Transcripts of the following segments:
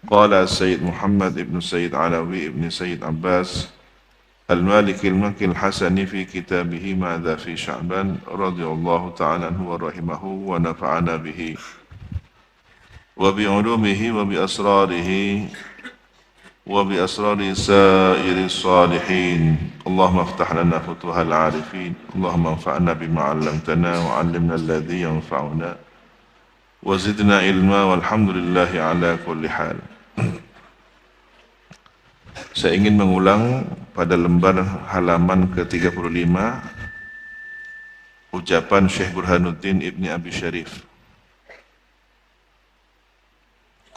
Qala Sayyid Muhammad ibn Sayyid Alawi ibn Sayyid Abbas Al-Maliki al-Maki al-Hasani fi kitabihi Ma'adha fi Sya'ban radhiyallahu ta'ala anhu wa rahimahu wa nafa'ana bihi wa bi'ulumihi wa bi asrarihi wa bi asrari sa'iri salihin. Allahumma aftah lana futuhal arifin. Allahumma anfa'na bima 'allamtana wa 'allimna alladhi yanfa'una wa zidna ilma walhamdulillahi ala kulli hal. Saya ingin mengulang pada lembar halaman ke-35 ucapan Syekh Burhanuddin Ibni Abi Syarif.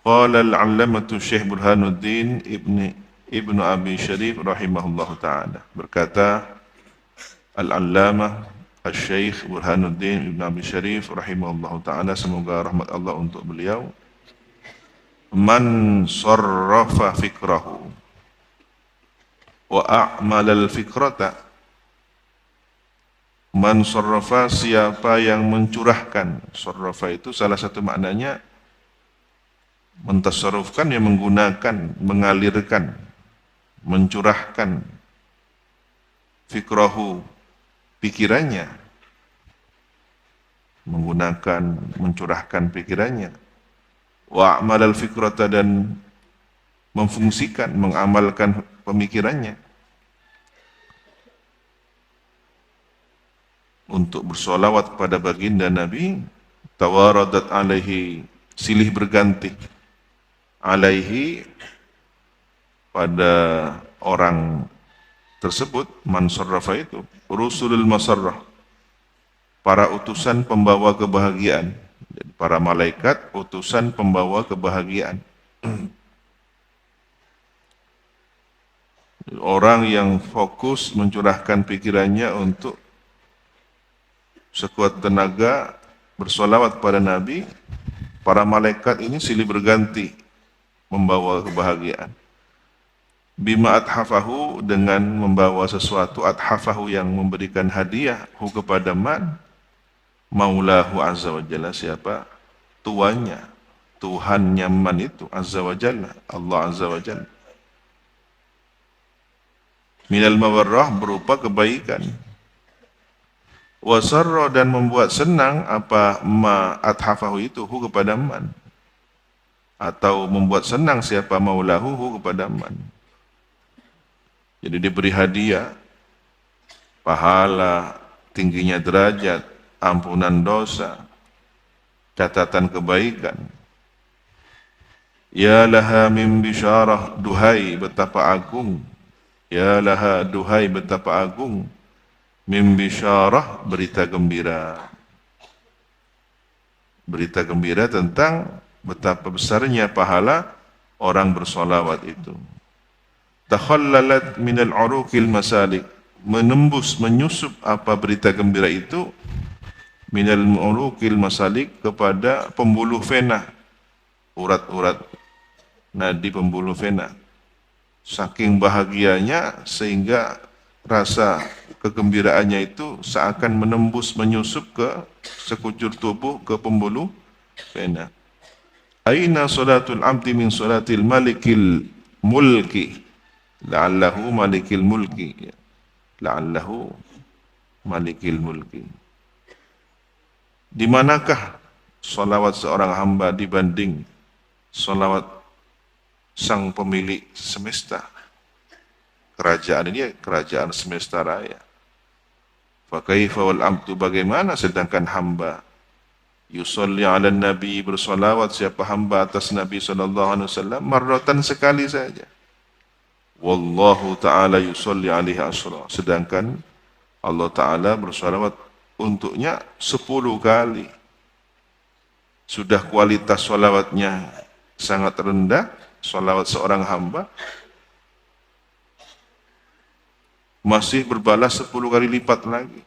Qala al-'allamatu Syekh Burhanuddin Ibnu Abi Syarif rahimahullahu ta'ala. Berkata Al-'allamah Al-Syekh Burhanuddin Ibnu Abi Syarif rahimahullahu ta'ala, semoga rahmat Allah untuk beliau. Man sarrafa fikrahu wa a'mal al-fikrata. Man sarrafa, siapa yang mencurahkan. Sarrafa itu salah satu maknanya mentasarrufkan, yang menggunakan, mengalirkan, mencurahkan. Fikrahu, pikirannya, menggunakan, mencurahkan pikirannya. Wa a'mal al-fikrata, dan memfungsikan, mengamalkan pemikirannya untuk bersolawat kepada baginda Nabi. Tawaradat alaihi, silih berganti, alaihi, pada orang tersebut. Man sarrafa itu rusulul masarrah, para utusan pembawa kebahagiaan. Jadi para malaikat utusan pembawa kebahagiaan. Orang yang fokus mencurahkan pikirannya untuk sekuat tenaga bersolawat pada Nabi. Para malaikat ini silih berganti membawa kebahagiaan. Bima athafahu, dengan membawa sesuatu, athafahu, yang memberikan hadiah, hu kepada man, maulahu azza wa jalla, siapa? Tuannya, Tuhannya man itu, azza wa jalla, Allah azza wa jalla. Minal mawarrah, berupa kebaikan. Wasarra, dan membuat senang, apa ma athafahu itu, hu kepada man, atau membuat senang siapa? Maulahu, hu kepada man. Jadi diberi hadiah, pahala, tingginya derajat, ampunan dosa, catatan kebaikan. Ya laha min bisyarah, duhai betapa agung. Ya laha, duhai betapa agung. Min bisyarah, berita gembira. Berita gembira tentang betapa besarnya pahala orang bersolawat itu. Takhallalat minal uruqil masalik, menembus, menyusup apa berita gembira itu, minal uruqil masalik, kepada pembuluh vena, urat-urat nadi pembuluh vena. Saking bahagianya sehingga rasa kegembiraannya itu seakan menembus, menyusup ke sekujur tubuh, ke pembuluh vena. Aina salatul abdi min salatil malikil mulki, la'allahu malikil mulki, la'allahu malikil mulki. Di manakah salawat seorang hamba dibanding salawat sang pemilik semesta? Kerajaan ini kerajaan semesta raya. Fa kaifa wal abdu, bagaimana sedangkan hamba yusolli ala nabi, bersolawat siapa hamba atas Nabi SAW, marratan, sekali saja. Wallahu ta'ala yusolli alaihi asra, sedangkan Allah Ta'ala bersolawat untuknya 10 kali. Sudah kualitas solawatnya sangat rendah, solawat seorang hamba, masih berbalas 10 kali lipat lagi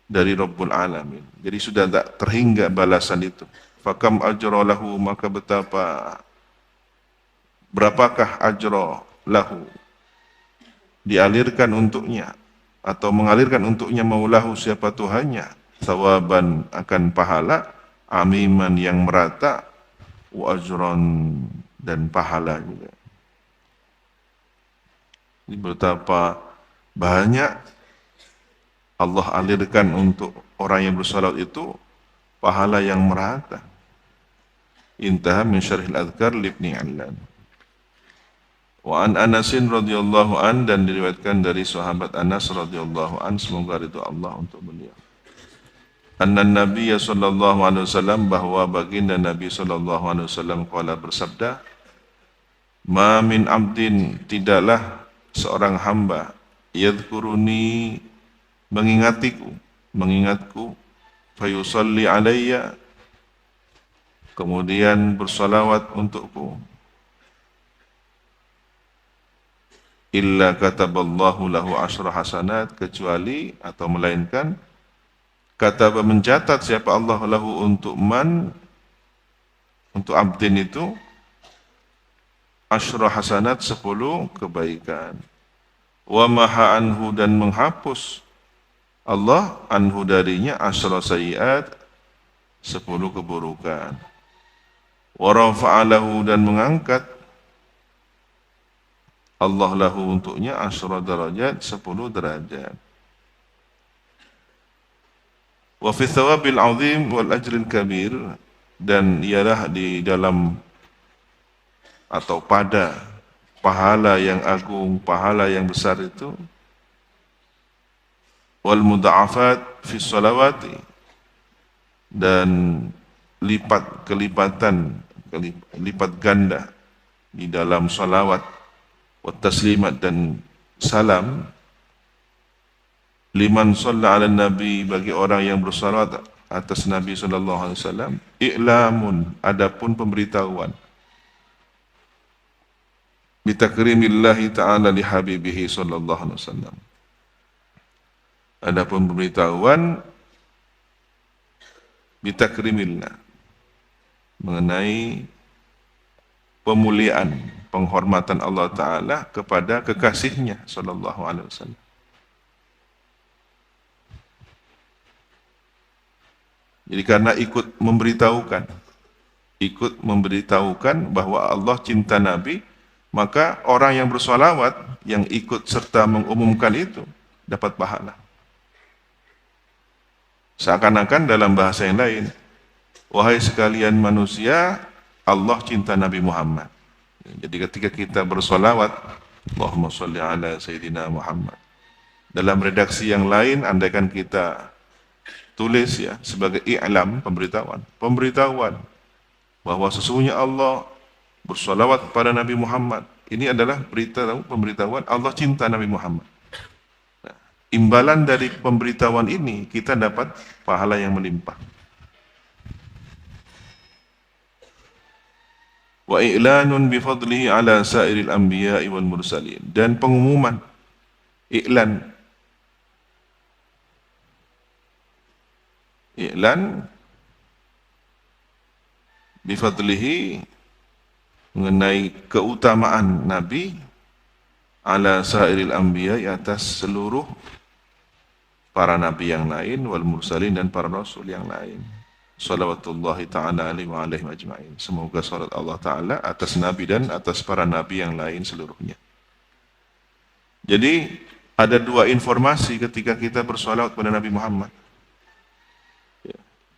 dari Rabbul Alamin. Jadi sudah tak terhingga balasan itu. Fakam ajra lahu, maka berapakah ajra lahu, dialirkan untuknya atau mengalirkan untuknya, maulahu, siapa Tuhannya, sawaban, akan pahala, amiman, yang merata, wa ajran, dan pahala juga. Jadi betapa banyak Allah alirkan untuk orang yang bersolat itu pahala yang merata. Intaha min syarhil adhkar libni Allan. Wa an Anasin radhiyallahu an, dan diriwayatkan dari sahabat Anas radhiyallahu an, semoga ridha Allah untuk beliau. Anna Nabi sallallahu alaihi wasallam, bahwa baginda Nabi sallallahu alaihi wasallam qala, bersabda, ma min abdin, tidaklah seorang hamba, yadhkuruni, mengingatku, fayusalli alayya, kemudian bersalawat untukku, illa kataballahu lahu asyra hasanat, kecuali atau melainkan kataba, mencatat siapa Allah lahu untuk untuk abdin itu, asyra hasanat, 10 kebaikan. Wa maha anhu, dan menghapus Allah anhu darinya, asyra sayiat, 10 keburukan. Wa rafa'alahu, dan mengangkat Allah lahu untuknya, asyra darajat, 10 derajat. Wa fi thawabil azim wal ajril kabir, dan ialah di dalam atau pada pahala yang agung, pahala yang besar itu, wal mudha'afat fi sholawati, dan lipat ganda di dalam salawat, wa taslimat, dan salam, liman shalla ala nabi, bagi orang yang bersalawat atas Nabi sallallahu alaihi wasallam, i'lamun, adapun pemberitahuan, bitakrimillahi ta'ala li habibihi sallallahu alaihi wasallam, adapun pemberitahuan bitakrimillah, mengenai pemuliaan, penghormatan Allah Ta'ala kepada kekasihnya sallallahu alaihi wasallam. Jadi karena ikut memberitahukan bahwa Allah cinta Nabi, maka orang yang bersolawat, yang ikut serta mengumumkan itu, dapat pahala. Seakan-akan dalam bahasa yang lain, wahai sekalian manusia, Allah cinta Nabi Muhammad. Jadi ketika kita bersolawat, Allahumma sholli ala Sayyidina Muhammad, dalam redaksi yang lain, andaikan kita tulis ya sebagai i'lam, pemberitahuan bahwa sesungguhnya Allah bersolawat kepada Nabi Muhammad, ini adalah pemberitahuan Allah cinta Nabi Muhammad. Nah, imbalan dari pemberitahuan ini kita dapat pahala yang melimpah. Wa i'lanun bifadlihi ala sairil anbiya'i wal mursalin, dan pengumuman, i'lan bifadlihi, mengenai keutamaan Nabi, ala sairil anbiya, atas seluruh para nabi yang lain, wal mursalin, dan para rasul yang lain. Salawatullahi ta'ala alaihi wa alaihim ajma'in, semoga salat Allah Ta'ala atas nabi dan atas para nabi yang lain seluruhnya. Jadi ada dua informasi ketika kita bersolawat kepada Nabi Muhammad.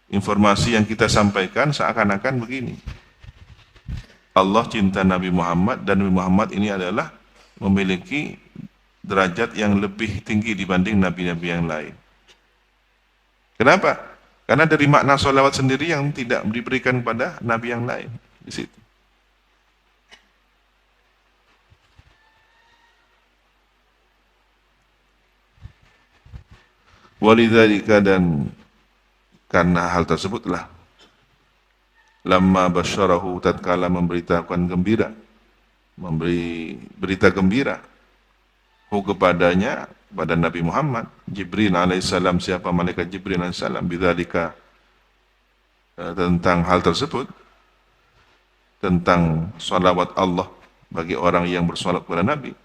Informasi yang kita sampaikan seakan-akan begini, Allah cinta Nabi Muhammad, dan Nabi Muhammad ini adalah memiliki derajat yang lebih tinggi dibanding nabi-nabi yang lain. Kenapa? Karena dari makna sholawat sendiri yang tidak diberikan pada nabi yang lain di situ. Walidzalika, dan karena hal tersebutlah, lamma basyarahu, tatkala memberitahukan gembira, memberi berita gembira, kepadanya, pada Nabi Muhammad, Jibril alaihissalam, siapa malaikat Jibril alaihissalam, bidzalika, tentang hal tersebut, tentang salawat Allah bagi orang yang bersolat kepada Nabi.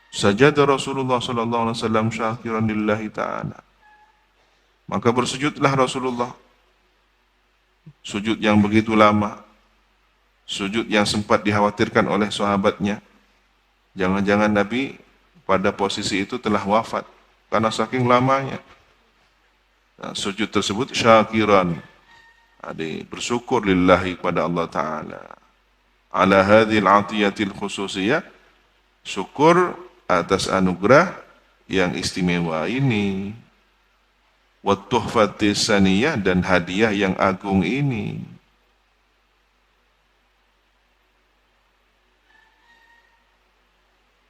Sajada Rasulullah sallallahu alaihi wasallam syakiran lillahi ta'ala, maka bersujudlah Rasulullah, sujud yang begitu lama, Sujud yang sempat dikhawatirkan oleh sahabatnya. Jangan-jangan Nabi pada posisi itu telah wafat karena saking lamanya. Nah, sujud tersebut syakiran, bersyukur lillahi kepada Allah Ta'ala. Ala hadhil atiyatil khususiyah, syukur atas anugerah yang istimewa ini. Wa tuhfatis saniyah, dan hadiah yang agung ini.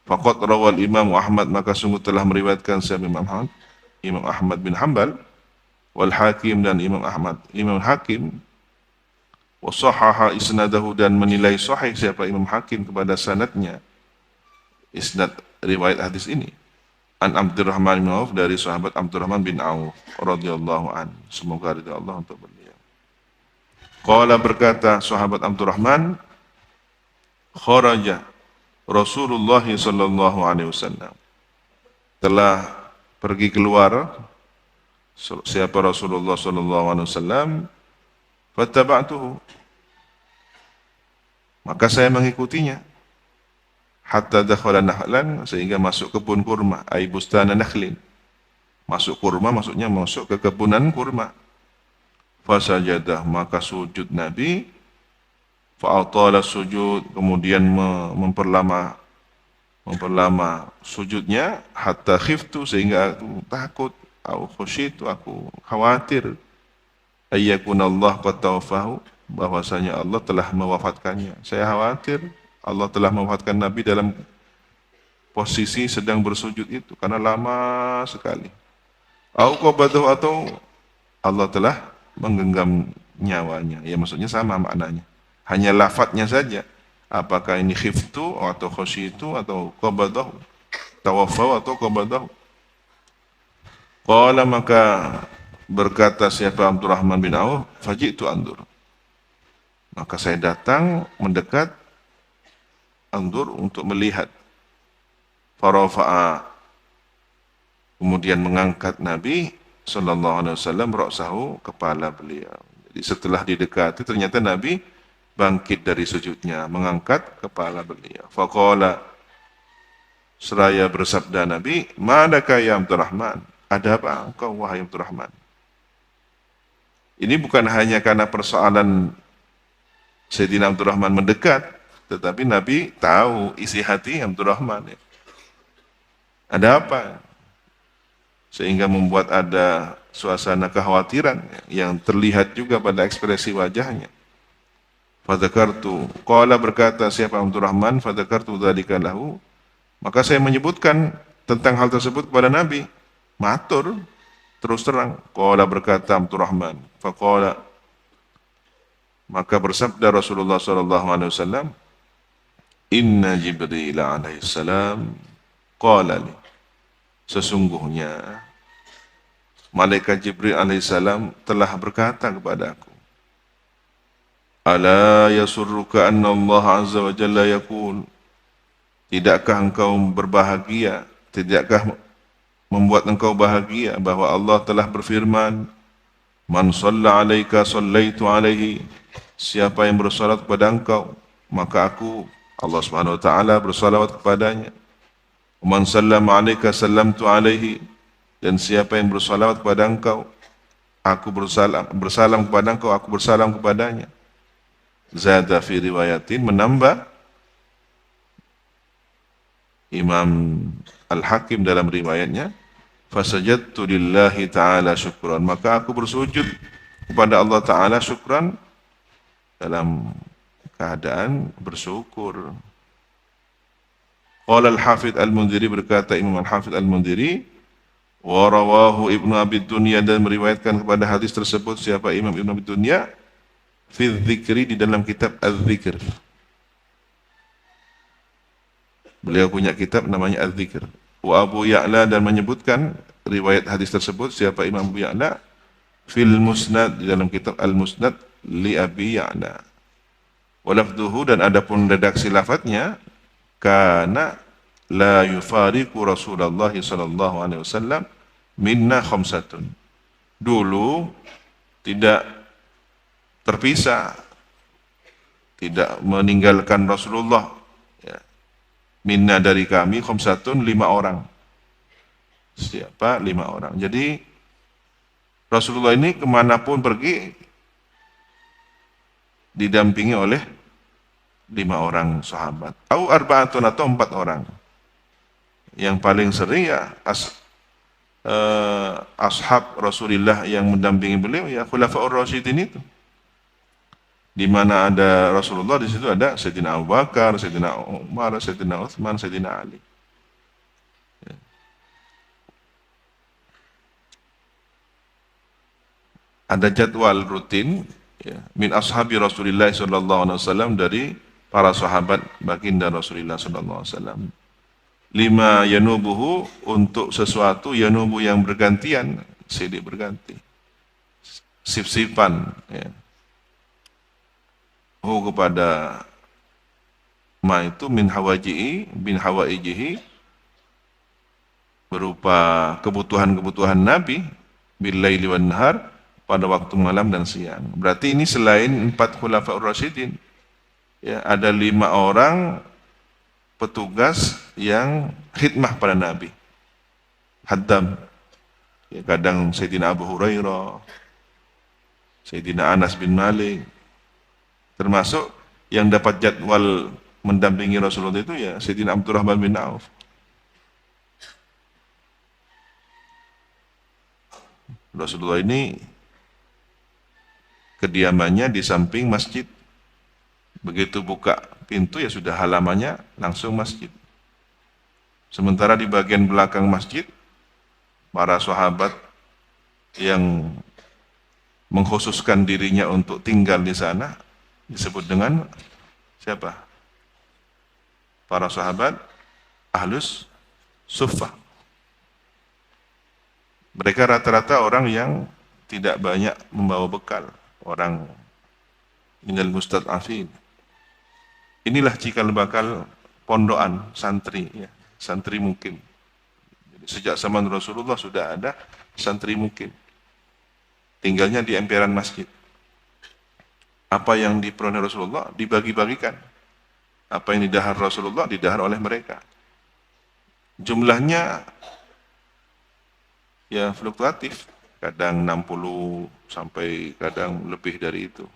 Faqad rawal Imam Ahmad, maka sungguh telah meriwayatkan Imam Ahmad bin Hanbal, wal Hakim, dan Imam Hakim, wa sahaha isnadahu, dan menilai sahih siapa Imam Hakim kepada sanadnya, isnad riwayat hadis ini, an Abdurrahman bin Auf, dari sahabat Abdurrahman bin Auf radhiyallahu an, semoga ridha Allah untuk beliau. Qala, berkata sahabat Abdurrahman, kharaja Rasulullah sallallahu alaihi wasallam, telah pergi keluar siapa Rasulullah sallallahu alaihi wasallam, fattaba'tuhu, maka saya mengikutinya, hatta dakhala nahlan, sehingga masuk kebun kurma, ay bustana nakhlin, masuk kurma maksudnya masuk ke kebunan kurma. Fasajadah, maka sujud Nabi, fa'atala sujud, kemudian memperlama sujudnya, hatta khiftu, sehingga aku takut, au khusyitu, aku khawatir, ayyakun Allah qad tawaffahu, bahwasanya Allah telah mewafatkannya. Saya khawatir Allah telah mewafatkan Nabi dalam posisi sedang bersujud itu, karena lama sekali. Au qabadahu, atau Allah telah menggenggam nyawanya. Ya, maksudnya sama maknanya. Hanya lafadznya saja. Apakah ini khiftu atau khosyitu atau qabadahu, tawaffahu atau qabadahu. Qala, maka berkata siapa Abdurrahman bin Auf, faji'tu andur, maka saya datang mendekat, andur, untuk melihat. Farafa'a, kemudian mengangkat Nabi sallallahu alaihi wasallam ra'sahu, kepala beliau. Jadi setelah didekati ternyata Nabi bangkit dari sujudnya, mengangkat kepala beliau. Faqala, seraya bersabda Nabi, madaka ya Abdurrahman, ada apa engkau wahai Abdurrahman? Ini bukan hanya karena persoalan Sayyidina Abdurrahman mendekat, tetapi Nabi tahu isi hati Abdurrahman. Ada apa? Sehingga membuat ada suasana kekhawatiran yang terlihat juga pada ekspresi wajahnya. Fadzakartu, qala, berkata siapa Abdurrahman, fadzakartu dzalika lahu, maka saya menyebutkan tentang hal tersebut kepada Nabi, matur terus terang. Qala, berkata Abdurrahman, faqala, maka bersabda Rasulullah sallallahu alaihi wasallam, inna Jibril alaihi salam qala li, sesungguhnya malaikat Jibril alaihi salam telah berkata kepadaku, ala yasurruka anna Allah azza wa jalla yaqul, tidakkah engkau berbahagia, tidakkah membuat engkau bahagia bahwa Allah telah berfirman, man shalla alaika shallaitu alaihi, siapa yang bersalat kepada engkau, maka aku, Allah Subhanahu wa taala, bersalawat kepadanya. Man sallama alaika sallamtu alaihi, dan siapa yang bersalawat kepada engkau, aku bersalam kepada engkau, aku bersalam kepadanya. Zada fi riwayatin, menambah Imam Al-Hakim dalam riwayatnya, fasajadtu lillahi ta'ala syukran, maka aku bersujud kepada Allah Ta'ala syukran, dalam keadaan bersyukur. Qala Al-Hafidh Al-Mundhiri, berkata Imam Al-Hafidh Al-Mundhiri, wa rawahu Ibnu Abi Dunya, dan meriwayatkan kepada hadis tersebut siapa Imam Ibnu Abi Dunya, fi dzikri, di dalam kitab Az-Dzikr. Beliau punya kitab namanya Az-Dzikr. Wa Abu Ya'la, dan menyebutkan riwayat hadis tersebut siapa Imam Abu Ya'la, fil Musnad, di dalam kitab Al-Musnad li Abi Ya'la. Wa lafduhu, dan adapun redaksi lafadznya, kana la yufariqu Rasulullah sallallahu alaihi wasallam minna khamsatun. Dulu tidak terpisah tidak meninggalkan Rasulullah. Ya. Minna dari kami, khamsatun 5 orang. Siapa? 5 orang. Jadi Rasulullah ini kemanapun pergi didampingi oleh 5 orang sahabat. Au arba'atun atau 4 orang. Yang paling sering ya ashab Rasulullah yang mendampingi beliau ya khulafaur rasyidin itu. Di mana ada Rasulullah, di situ ada Sayyidina Abu Bakar, Sayyidina Umar, Sayyidina Utsman, Sayyidina Ali. Ya. Ada jadwal rutin ya, min ashabi Rasulullah sallallahu alaihi wasallam, dari para sahabat baginda Rasulullah sallallahu alaihi wasallam. 5 yanubuhu, untuk sesuatu yanubu yang bergantian, silih berganti. Sif-sifan ya. Kepada ma itu min hawaji'i bin hawaijihi, berupa kebutuhan-kebutuhan Nabi, bil laili wan nahar, pada waktu malam dan siang. Berarti ini selain 4 khulafaur rasyidin ya, ada 5 orang petugas yang khidmah pada Nabi. Haddam ya, kadang Sayyidina Abu Hurairah, Sayyidina Anas bin Malik, termasuk yang dapat jadwal mendampingi Rasulullah itu ya Sayyidina Abdurrahman bin Auf. Rasulullah ini kediamannya di samping masjid. Begitu buka pintu ya sudah halamannya langsung masjid. Sementara di bagian belakang masjid, para sahabat yang mengkhususkan dirinya untuk tinggal di sana disebut dengan siapa? Para sahabat Ahlus Suffah. Mereka rata-rata orang yang tidak banyak membawa bekal, orang minal mustad'afin. Inilah cikal bakal pondokan santri ya, santri mukim. Jadi, sejak zaman Rasulullah sudah ada santri mukim. Tinggalnya di emperan masjid. Apa yang diperoleh Rasulullah dibagi-bagikan. Apa yang didahar Rasulullah didahar oleh mereka. Jumlahnya ya fluktuatif, kadang 60 sampai kadang lebih dari itu.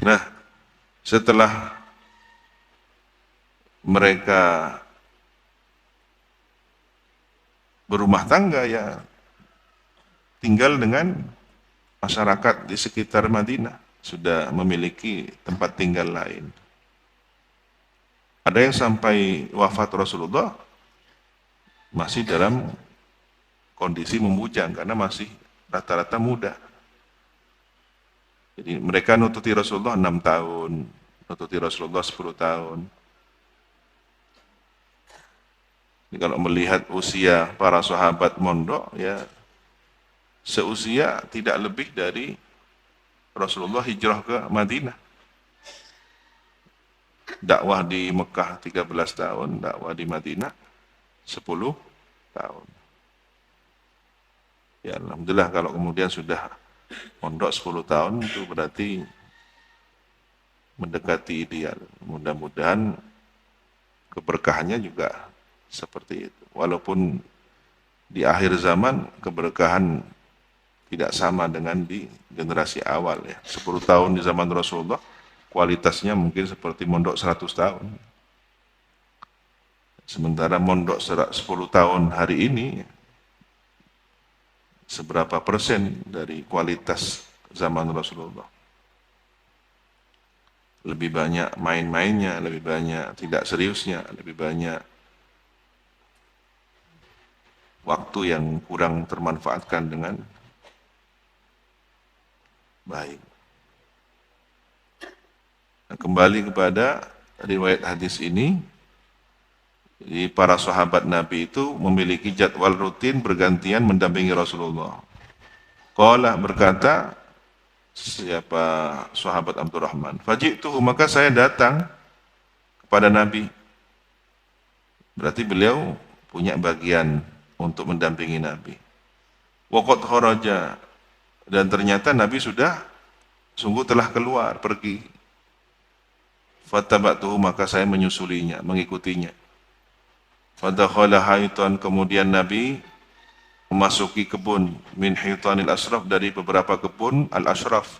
Nah, setelah mereka berumah tangga ya tinggal dengan masyarakat di sekitar Madinah, sudah memiliki tempat tinggal lain. Ada yang sampai wafat Rasulullah masih dalam kondisi membujang karena masih rata-rata muda. Jadi mereka nututi Rasulullah 6 tahun, nututi Rasulullah 10 tahun. Jadi kalau melihat usia para sahabat mondok ya seusia tidak lebih dari Rasulullah hijrah ke Madinah. Dakwah di Mekah 13 tahun, dakwah di Madinah 10 tahun. Ya alhamdulillah kalau kemudian sudah mondok 10 tahun itu berarti mendekati ideal. Mudah-mudahan keberkahannya juga seperti itu. Walaupun di akhir zaman keberkahan tidak sama dengan di generasi awal ya. 10 tahun di zaman Rasulullah kualitasnya mungkin seperti mondok 100 tahun. Sementara mondok 10 tahun hari ini seberapa persen dari kualitas zaman Rasulullah. Lebih banyak main-mainnya, lebih banyak tidak seriusnya, lebih banyak waktu yang kurang termanfaatkan dengan baik. Nah, kembali kepada riwayat hadis ini, jadi para sahabat Nabi itu memiliki jadwal rutin bergantian mendampingi Rasulullah. Qala berkata, siapa sahabat Abdurrahman, faji'tuhu, maka saya datang kepada Nabi. Berarti beliau punya bagian untuk mendampingi Nabi. Wa qad kharaja, dan ternyata Nabi sudah sungguh telah keluar, pergi. Fattaba'tuhu, maka saya menyusulinya, mengikutinya. Fadakhala haitan, kemudian Nabi memasuki kebun min hitanil ashraf, dari beberapa kebun al-ashraf.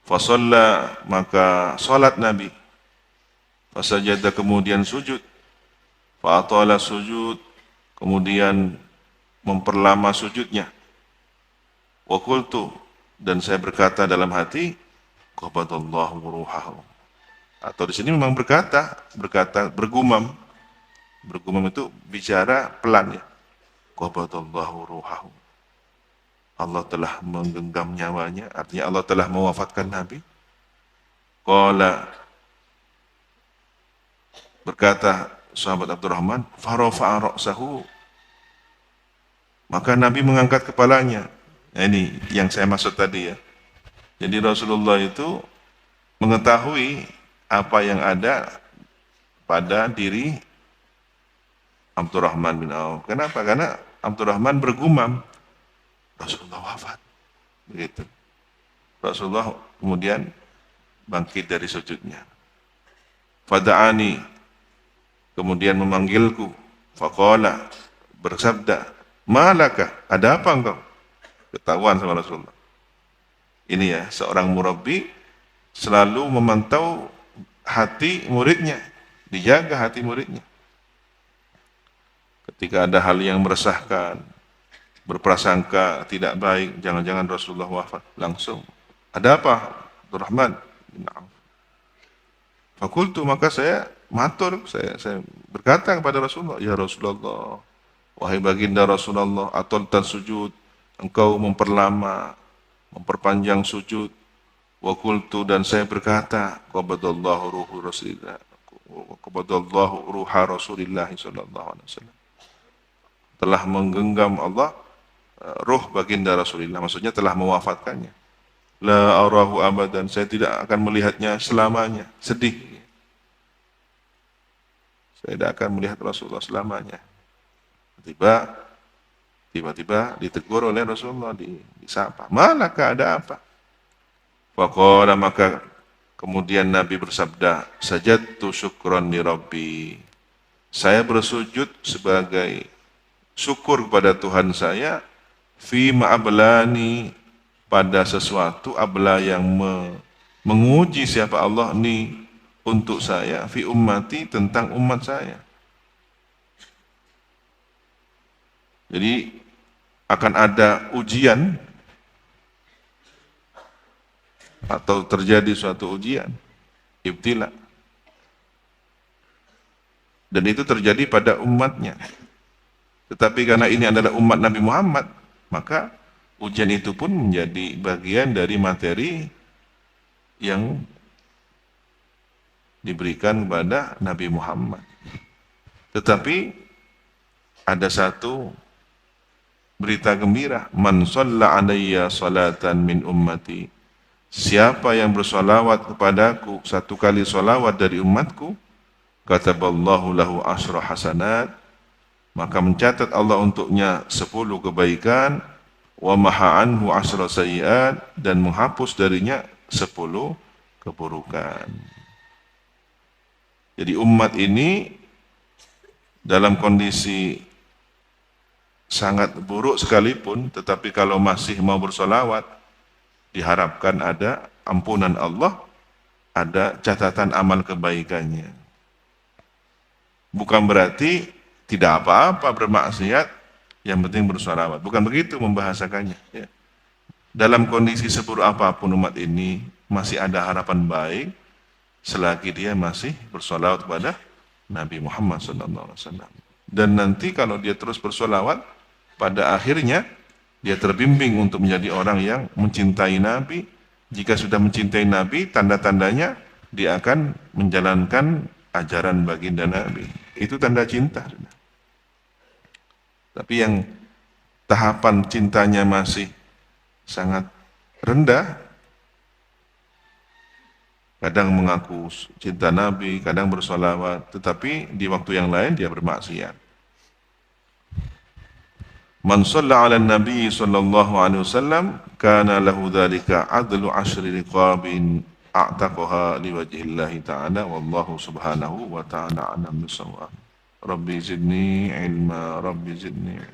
Fasalla, maka salat Nabi. Fasajada, kemudian sujud. Fa'atala sujud, kemudian memperlama sujudnya. Wa qultu, dan saya berkata dalam hati, qabadallahu ruhahu. Atau di sini memang berkata bergumam. Bergumam itu bicara pelan ya. Qabadallahu ruhahu. Allah telah menggenggam nyawanya, artinya Allah telah mewafatkan Nabi. Qala, berkata sahabat Abdurrahman, farafa'a ra'sahu, maka Nabi mengangkat kepalanya. Nah, ini yang saya maksud tadi ya. Jadi Rasulullah itu mengetahui apa yang ada pada diri Abdurrahman bin Auf. Kenapa? Karena Abdurrahman bergumam, Rasulullah wafat. Begitu. Rasulullah kemudian bangkit dari sujudnya. Fada'ani, kemudian memanggilku. Faqala, bersabda, malaka, ada apa engkau? Ketahuan sama Rasulullah. Ini ya, seorang murabbi selalu memantau hati muridnya, dijaga hati muridnya. Ketika ada hal yang meresahkan, berprasangka tidak baik, jangan-jangan Rasulullah wafat, langsung, ada apa Abdurrahman bin Auf? Fakultu, maka saya matur, saya berkata kepada Rasulullah, ya Rasulullah, wahai baginda Rasulullah, atoltan sujud, engkau memperlama, memperpanjang sujud. Wa qultu, dan saya berkata, qabadallahu ruhu Rasulillah, qabadallahu ruha Rasulillah sallallahu alaihi wasallam. Telah menggenggam Allah ruh baginda Rasulullah, maksudnya telah mewafatkannya. La arahu abadan, saya tidak akan melihatnya selamanya. Sedih. Saya tidak akan melihat Rasulullah selamanya. Tiba-tiba ditegur oleh Rasulullah, disapa. Malaka, ada apa? Faqala, maka kemudian Nabi bersabda, sajadtu syukran li Rabbi. Saya bersujud sebagai syukur kepada Tuhan saya, fi ma'ablani, pada sesuatu abla yang menguji siapa Allah ni untuk saya, fi ummati, tentang umat saya. Jadi akan ada ujian atau terjadi suatu ujian, ibtila. Dan itu terjadi pada umatnya. Tetapi karena ini adalah umat Nabi Muhammad, maka ujian itu pun menjadi bagian dari materi yang diberikan kepada Nabi Muhammad. Tetapi ada satu berita gembira, man shalla alayya salatan min ummati, siapa yang bersolawat kepadaku satu kali solawat dari umatku, kataballahu lahu asyra hasanat, maka mencatat Allah untuknya 10 kebaikan, wa maha anhu asyra sayyiat, dan menghapus darinya 10 keburukan. Jadi umat ini dalam kondisi sangat buruk sekalipun, tetapi kalau masih mau bersolawat, diharapkan ada ampunan Allah, ada catatan amal kebaikannya. Bukan berarti tidak apa-apa bermaksiat, yang penting bersolawat. Bukan begitu membahasakannya. Ya. Dalam kondisi seburuk apapun umat ini, masih ada harapan baik, selagi dia masih bersolawat kepada Nabi Muhammad SAW. Dan nanti kalau dia terus bersolawat, pada akhirnya dia terbimbing untuk menjadi orang yang mencintai Nabi. Jika sudah mencintai Nabi, tanda-tandanya dia akan menjalankan ajaran baginda Nabi. Itu tanda cinta. Tapi yang tahapan cintanya masih sangat rendah, kadang mengaku cinta Nabi, kadang bersolawat, tetapi di waktu yang lain dia bermaksiat. Man shalla 'ala nabi sallallahu alaihi wasallam kana lahu dzalika adlu 10 riqabin a'taqaha liwajhillahi ta'ala wallahu subhanahu wa ta'ala a'lam bissawab. Rabbi zidni ilma, Rabbi zidni ilma.